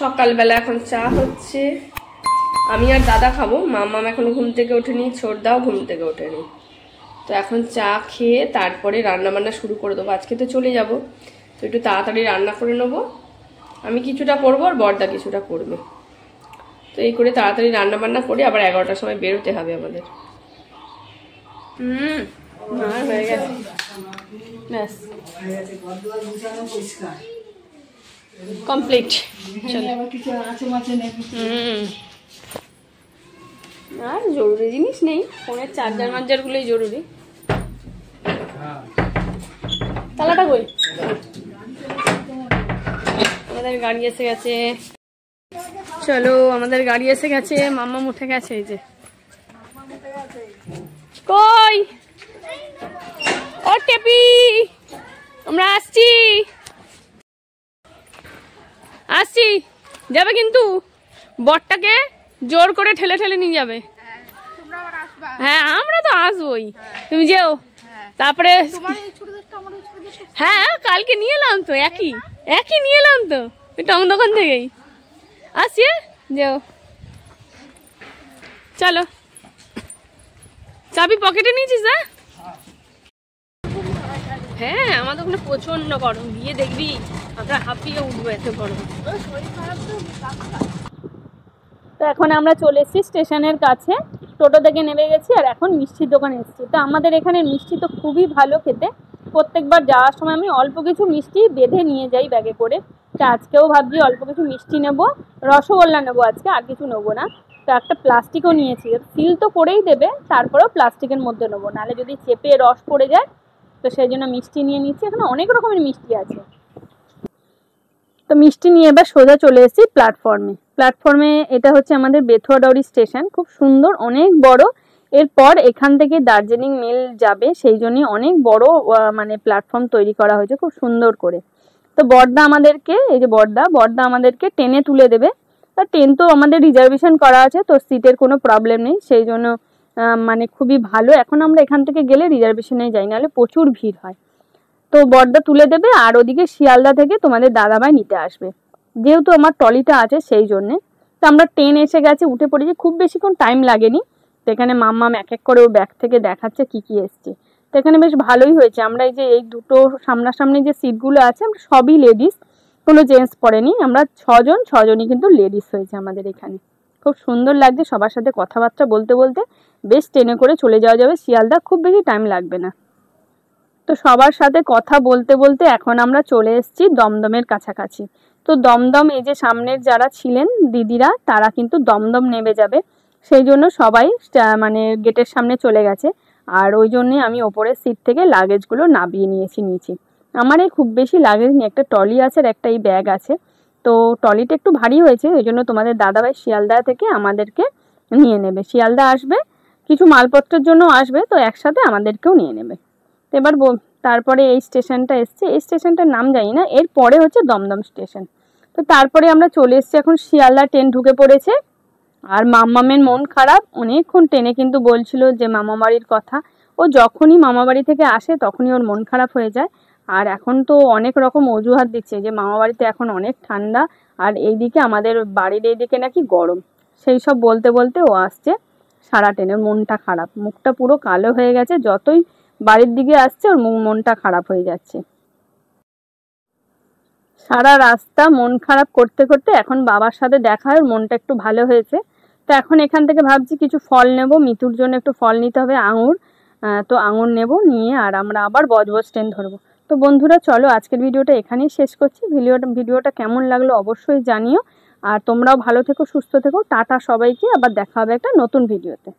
সকালবেলা এখন চা হচ্ছে, আমি আর দাদা খাবো, মাম্মাম এখন ঘুম থেকে ওঠেনি, ছোটদাও ঘুম থেকে ওঠেনি। তো এখন চা খেয়ে তারপরে রান্না বান্না শুরু করে দেবো। আজকে তো চলে যাব, তো একটু তাড়াতাড়ি রান্না করে নেবো। আমি কিছুটা করবো আর বড়দা কিছুটা করবে। তো এই করে তাড়াতাড়ি রান্না বান্না করে আবার 11টার সময় বেরোতে হবে আমাদের। হয়ে গেছে, ব্যাস কমপ্লিট। আর জরুরি জিনিস নেই, ফোনের চার্জার মার্জার গুলোই জরুরি। তালাটা কই? আমাদের গাড়ি এসে গেছে, চলো আমাদের গাড়ি এসে গেছে। মাম্মা উঠে গেছে, এই যে কই ও টেপি, আমরা আসছি আসছি। যাবে কিন্তু বরটাকে জোর করে ঠেলে ঠেলে নিয়ে যাবে। হ্যাঁ আমরা তো আসবোই, তুমি যেও। তারপরে হ্যাঁ কালকে নিয়ে এলাম তো, একই নিয়ে এলাম তো টং দোকান থেকেই। আসছি, যেও। চলো, চাবি পকেটে নিয়েছিস? হ্যাঁ আমাদের ওখানে প্রচন্ড গরম, গিয়ে দেখবি আমরা হাঁপিয়ে উঠবো, এত গরম। তো এখন আমরা চলে এসেছি স্টেশনের কাছে, টোটো থেকে নেমে গেছি আর এখন মিষ্টির দোকানে এসেছি। তো আমাদের এখানে মিষ্টি তো খুবই ভালো খেতে, প্রত্যেকবার যাওয়ার সময় আমি অল্প কিছু মিষ্টি বেঁধে নিয়ে যাই ব্যাগে করে। তো আজকেও ভাবছি অল্প কিছু মিষ্টি নেবো, রসগোল্লা নেবো আজকে, আর কিছু নেবো না। তো একটা প্লাস্টিকও নিয়েছি, সিল তো করেই দেবে, তারপরেও প্লাস্টিকের মধ্যে নেবো, নাহলে যদি চেপে রস পড়ে যায়। তো সেই জন্য মিষ্টি নিয়ে নিচ্ছি, এখানে অনেক রকমের মিষ্টি আছে। তো মিষ্টি নিয়ে এবার সোজা চলে এসেছি প্ল্যাটফর্মে। এটা হচ্ছে আমাদের বেথুয়াডাউরি স্টেশন, খুব সুন্দর, অনেক বড়। এরপর এখান থেকে দার্জিলিং মেল যাবে, সেই জন্যই অনেক বড় মানে প্ল্যাটফর্ম তৈরি করা হয়েছে খুব সুন্দর করে। তো বড়দা আমাদেরকে, এই যে বড়দা আমাদেরকে ট্রেনে তুলে দেবে। তা ট্রেন তো আমাদের রিজার্ভেশন করা আছে, তো সিটের কোনো প্রবলেম নেই, সেই জন্য মানে খুবই ভালো। এখন আমরা এখান থেকে গেলে রিজার্ভেশনে যাই, নাহলে প্রচুর ভিড় হয়। তো বড়দা তুলে দেবে, আর ওদিকে শিয়ালদা থেকে তোমাদের দাদাভাই নিতে আসবে, যেহেতু আমার ট্রলিটা আছে সেই জন্যে। তো আমরা ট্রেন এসে গেছে, উঠে পড়েছি, খুব বেশিক্ষণ টাইম লাগেনি। তো এখানে মাম্মাম এক এক করে ও ব্যাগ থেকে দেখাচ্ছে কি কি এসছে। তো এখানে বেশ ভালোই হয়েছে, আমরা এই যে এই দুটো সামনাসামনি যে সিটগুলো আছে, আমরা সবই লেডিস, কোনো জেন্টস পড়েনি। আমরা ছজনই কিন্তু লেডিস হয়েছে আমাদের এখানে। খুব সুন্দর লাগছে, সবার সাথে কথাবার্তা বলতে বলতে বেশ ট্রেনে করে চলে যাওয়া যাবে শিয়ালদা, খুব বেশি টাইম লাগবে না। তো সবার সাথে কথা বলতে বলতে এখন আমরা চলে এসেছি দমদমের কাছাকাছি। তো দমদম, এই যে সামনের যারা ছিলেন দিদিরা, তারা কিন্তু দমদম নেমে যাবে, সেই জন্য সবাই মানে গেটের সামনে চলে গেছে। আর ওই জন্যে আমি ওপরের সিট থেকে লাগেজগুলো নামিয়ে নিয়েছি নিচে। আমার এই খুব বেশি লাগেজ নিয়ে, একটা ট্রলি আছে আর একটা এই ব্যাগ আছে। তো ট্রলিটা একটু ভারী হয়েছে, ওই জন্য তোমাদের দাদাভাই শিয়ালদা থেকে আমাদেরকে নিয়ে নেবে। শিয়ালদা আসবে, কিছু মালপত্রের জন্য আসবে, তো একসাথে আমাদেরকেও নিয়ে নেবে। তো এবার তারপরে এই স্টেশনটা এসছে, এই স্টেশনটার নাম জানি না, এরপরে হচ্ছে দমদম স্টেশন। তো তারপরে আমরা চলে এসছি এখন শিয়ালদা, ট্রেন ঢুকে পড়েছে। আর মাম্মামের মন খারাপ, অনেকক্ষণ ট্রেনে কিন্তু বলছিল যে মামা বাড়ির কথা। ও যখনই মামা বাড়ি থেকে আসে তখনই ওর মন খারাপ হয়ে যায়। আর এখন তো অনেক রকম অজুহাত দিচ্ছে যে মামা বাড়িতে এখন অনেক ঠান্ডা, আর এইদিকে আমাদের বাড়ির এইদিকে নাকি গরম। সেই সব বলতে বলতে ও আসছে সারা ট্রেনে, মনটা খারাপ, মুখটা পুরো কালো হয়ে গেছে, যতই বাড়ির দিকে আসছে ওর মনটা খারাপ হয়ে যাচ্ছে। সারা রাস্তা মন খারাপ করতে করতে এখন বাবার সাথে দেখা হয়, মনটা একটু ভালো হয়েছে। তো এখন এখান থেকে ভাবছি কিছু ফল নেব, মিতুর জন্য একটু ফল নিতে হবে, আঙুর। তো আঙুর নেব, নিয়ে আর আমরা আবার বজবজ ট্রেন ধরবো। তো বন্ধুরা চলো আজকের ভিডিওটা এখানেই শেষ করছি। ভিডিওটা কেমন লাগলো অবশ্যই জানিও, আর তোমরাও ভালো থেকো, সুস্থ থেকো, টাটা সবাইকে, আবার দেখা হবে একটা নতুন ভিডিওতে।